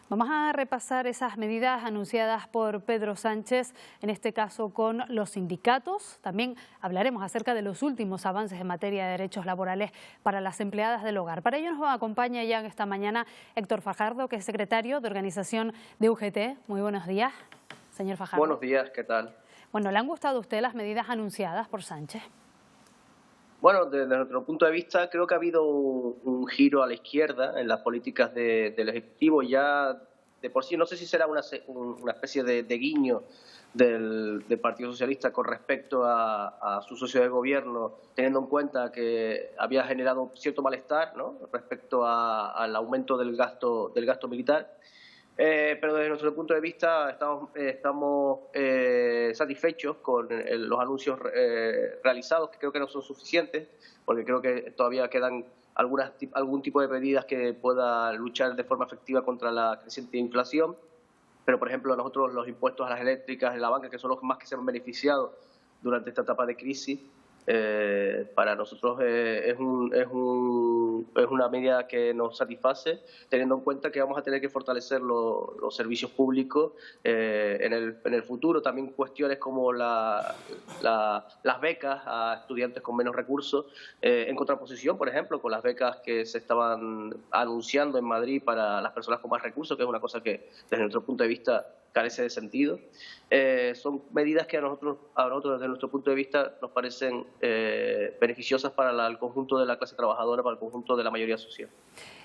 Vamos a repasar esas medidas anunciadas por Pedro Sánchez, en este caso con los sindicatos. También hablaremos acerca de los últimos avances en materia de derechos laborales para las empleadas del hogar. Para ello nos acompaña ya esta mañana Héctor Fajardo, que es secretario de organización de UGT. Muy buenos días, señor Fajardo. Buenos días, ¿qué tal? Bueno, ¿le han gustado a usted las medidas anunciadas por Sánchez? Bueno, desde nuestro punto de vista creo que ha habido un giro a la izquierda en las políticas del Ejecutivo. Ya de por sí, no sé si será una especie de guiño del Partido Socialista con respecto a su socio de gobierno, teniendo en cuenta que había generado cierto malestar, ¿no?, respecto al aumento del gasto militar. Pero desde nuestro punto de vista estamos satisfechos con los anuncios realizados, que creo que no son suficientes, porque creo que todavía quedan algún tipo de medidas que pueda luchar de forma efectiva contra la creciente inflación. Pero, por ejemplo, nosotros los impuestos a las eléctricas de la banca, que son los más que se han beneficiado durante esta etapa de crisis, para nosotros es una medida que nos satisface, teniendo en cuenta que vamos a tener que fortalecer los servicios públicos en el futuro. También cuestiones como las becas a estudiantes con menos recursos, en contraposición, por ejemplo, con las becas que se estaban anunciando en Madrid para las personas con más recursos, que es una cosa que desde nuestro punto de vista carece de sentido. Son medidas que a nosotros desde nuestro punto de vista nos parecen beneficiosas para el conjunto de la clase trabajadora, para el conjunto de la mayoría social.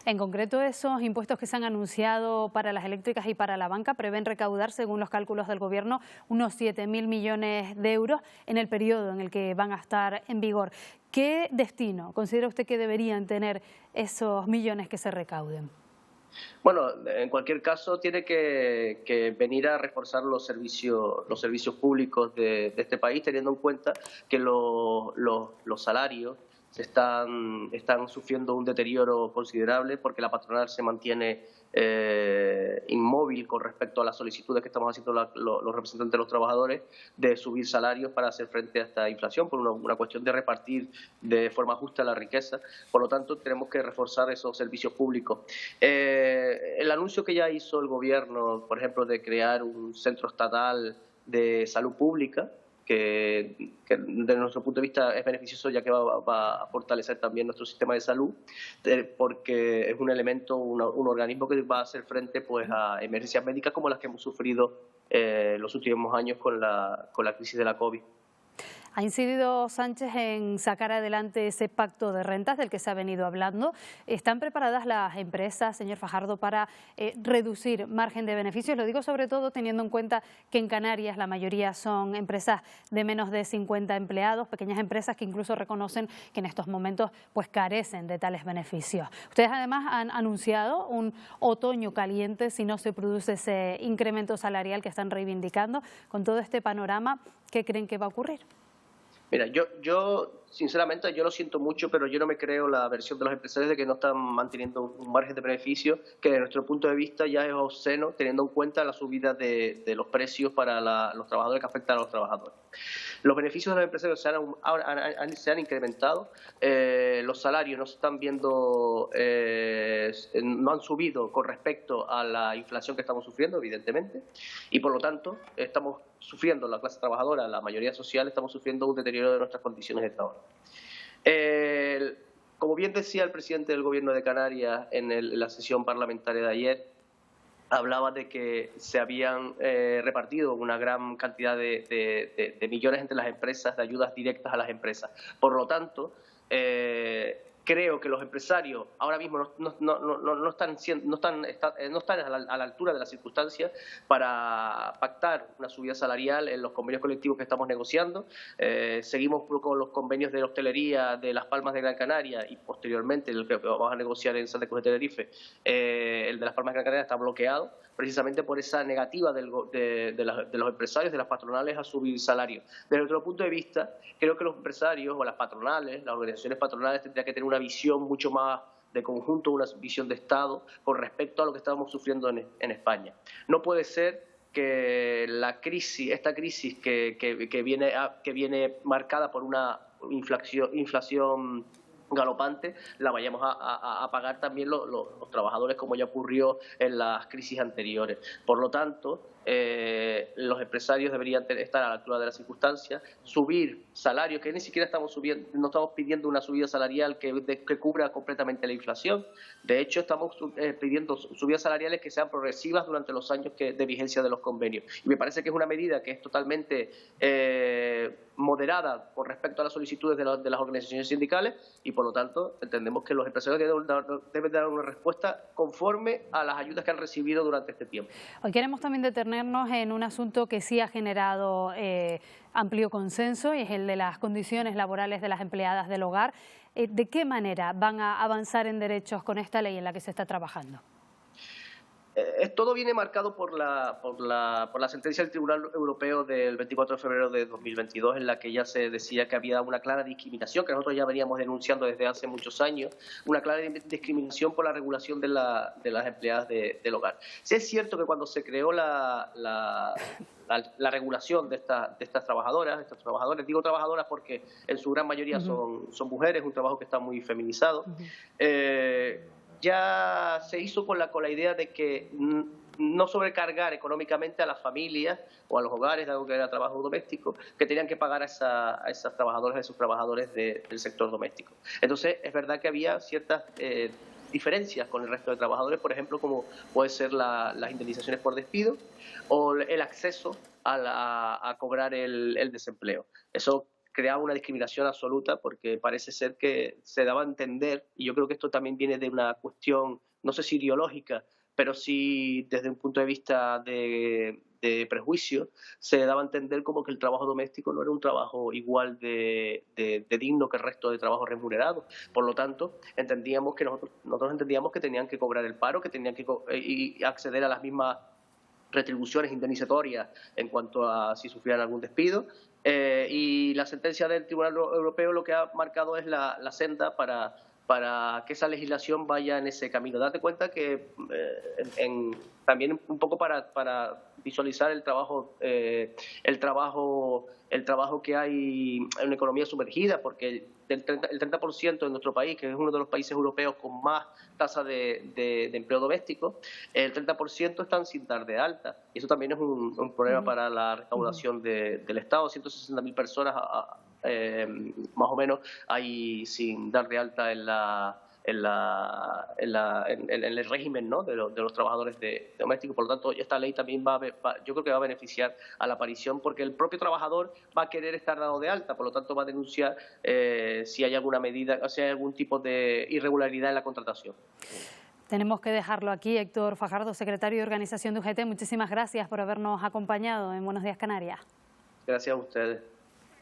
En concreto, esos impuestos que se han anunciado para las eléctricas y para la banca prevén recaudar, según los cálculos del Gobierno, unos 7.000 millones de euros en el periodo en el que van a estar en vigor. ¿Qué destino considera usted que deberían tener esos millones que se recauden? Bueno, en cualquier caso tiene que venir a reforzar los servicios públicos de este país, teniendo en cuenta que los salarios están sufriendo un deterioro considerable, porque la patronal se mantiene inmóvil con respecto a las solicitudes que estamos haciendo los representantes de los trabajadores de subir salarios para hacer frente a esta inflación, por una cuestión de repartir de forma justa la riqueza. Por lo tanto, tenemos que reforzar esos servicios públicos. El anuncio que ya hizo el Gobierno, por ejemplo, de crear un centro estatal de salud pública, que desde nuestro punto de vista es beneficioso, ya que va a fortalecer también nuestro sistema de salud, porque es un elemento, un organismo que va a hacer frente pues a emergencias médicas como las que hemos sufrido los últimos años con la crisis de la COVID. Ha incidido Sánchez en sacar adelante ese pacto de rentas del que se ha venido hablando. ¿Están preparadas las empresas, señor Fajardo, para reducir margen de beneficios? Lo digo sobre todo teniendo en cuenta que en Canarias la mayoría son empresas de menos de 50 empleados, pequeñas empresas que incluso reconocen que en estos momentos pues carecen de tales beneficios. Ustedes además han anunciado un otoño caliente si no se produce ese incremento salarial que están reivindicando. Con todo este panorama, ¿qué creen que va a ocurrir? Mira, yo sinceramente, yo lo siento mucho, pero yo no me creo la versión de los empresarios de que no están manteniendo un margen de beneficio que desde nuestro punto de vista ya es obsceno, teniendo en cuenta la subida de los precios para los trabajadores, que afectan a los trabajadores. Los beneficios de los empresarios se han incrementado, los salarios no se están viendo, no han subido con respecto a la inflación que estamos sufriendo, evidentemente, y por lo tanto estamos sufriendo, la clase trabajadora, la mayoría social, estamos sufriendo un deterioro de nuestras condiciones de trabajo. Como bien decía el presidente del Gobierno de Canarias en la sesión parlamentaria de ayer, hablaba de que se habían repartido una gran cantidad de millones entre las empresas, de ayudas directas a las empresas. Por lo tanto, creo que los empresarios ahora mismo no están a la altura de las circunstancias para pactar una subida salarial en los convenios colectivos que estamos negociando. Seguimos con los convenios de la hostelería de Las Palmas de Gran Canaria, y posteriormente el que vamos a negociar en Santa Cruz de Tenerife, el de Las Palmas de Gran Canaria, está bloqueado precisamente por esa negativa de los empresarios, de las patronales, a subir salarios. Desde otro punto de vista, creo que los empresarios o las patronales, las organizaciones patronales, tendrían que tener una visión mucho más de conjunto, una visión de Estado con respecto a lo que estamos sufriendo en España. No puede ser que esta crisis que viene marcada por una inflación galopante, la vayamos a pagar también los trabajadores, como ya ocurrió en las crisis anteriores. Por lo tanto, los empresarios deberían estar a la altura de las circunstancias, subir salarios, que ni siquiera estamos subiendo, no estamos pidiendo una subida salarial que cubra completamente la inflación. De hecho, estamos pidiendo subidas salariales que sean progresivas durante los años de vigencia de los convenios. Y me parece que es una medida que es totalmente moderada con respecto a las solicitudes de las organizaciones sindicales y, por lo tanto, entendemos que los empresarios deben dar una respuesta conforme a las ayudas que han recibido durante este tiempo. Hoy queremos también detenernos en un asunto que sí ha generado amplio consenso, y es el de las condiciones laborales de las empleadas del hogar. ¿De qué manera van a avanzar en derechos con esta ley en la que se está trabajando? Todo viene marcado por la sentencia del Tribunal Europeo del 24 de febrero de 2022, en la que ya se decía que había una clara discriminación, que nosotros ya veníamos denunciando desde hace muchos años, una clara discriminación por la regulación de las empleadas del hogar. Sí es cierto que cuando se creó la regulación de estas trabajadoras, estos trabajadores, digo trabajadoras porque en su gran mayoría son mujeres, un trabajo que está muy feminizado, ya se hizo con la idea de que no sobrecargar económicamente a las familias o a los hogares, dado que era trabajo doméstico, que tenían que pagar a esas trabajadoras, a esos trabajadores del sector doméstico. Entonces, es verdad que había ciertas diferencias con el resto de trabajadores, por ejemplo, como puede ser las indemnizaciones por despido o el acceso a cobrar el desempleo. Eso creaba una discriminación absoluta, porque parece ser que se daba a entender, y yo creo que esto también viene de una cuestión, no sé si ideológica, pero sí desde un punto de vista de prejuicio, se daba a entender como que el trabajo doméstico no era un trabajo igual de digno que el resto de trabajos remunerados. Por lo tanto, nosotros entendíamos que tenían que cobrar el paro, que tenían que y acceder a las mismas retribuciones indemnizatorias en cuanto a si sufrían algún despido. Y la sentencia del Tribunal Europeo lo que ha marcado es la senda para que esa legislación vaya en ese camino. Date cuenta que también un poco para visualizar el trabajo que hay en una economía sumergida, porque el 30% de nuestro país, que es uno de los países europeos con más tasa de empleo doméstico, el 30% están sin dar de alta. Y eso también es un problema para la recaudación del Estado. 160.000 personas más o menos hay sin dar de alta en el régimen, ¿no?, de los trabajadores domésticos. Por lo tanto, esta ley también yo creo que va a beneficiar a la aparición, porque el propio trabajador va a querer estar dado de alta, por lo tanto va a denunciar si hay alguna medida, o si hay algún tipo de irregularidad en la contratación. Tenemos que dejarlo aquí. Héctor Fajardo, secretario de Organización de UGT, muchísimas gracias por habernos acompañado en Buenos Días Canarias. Gracias a ustedes.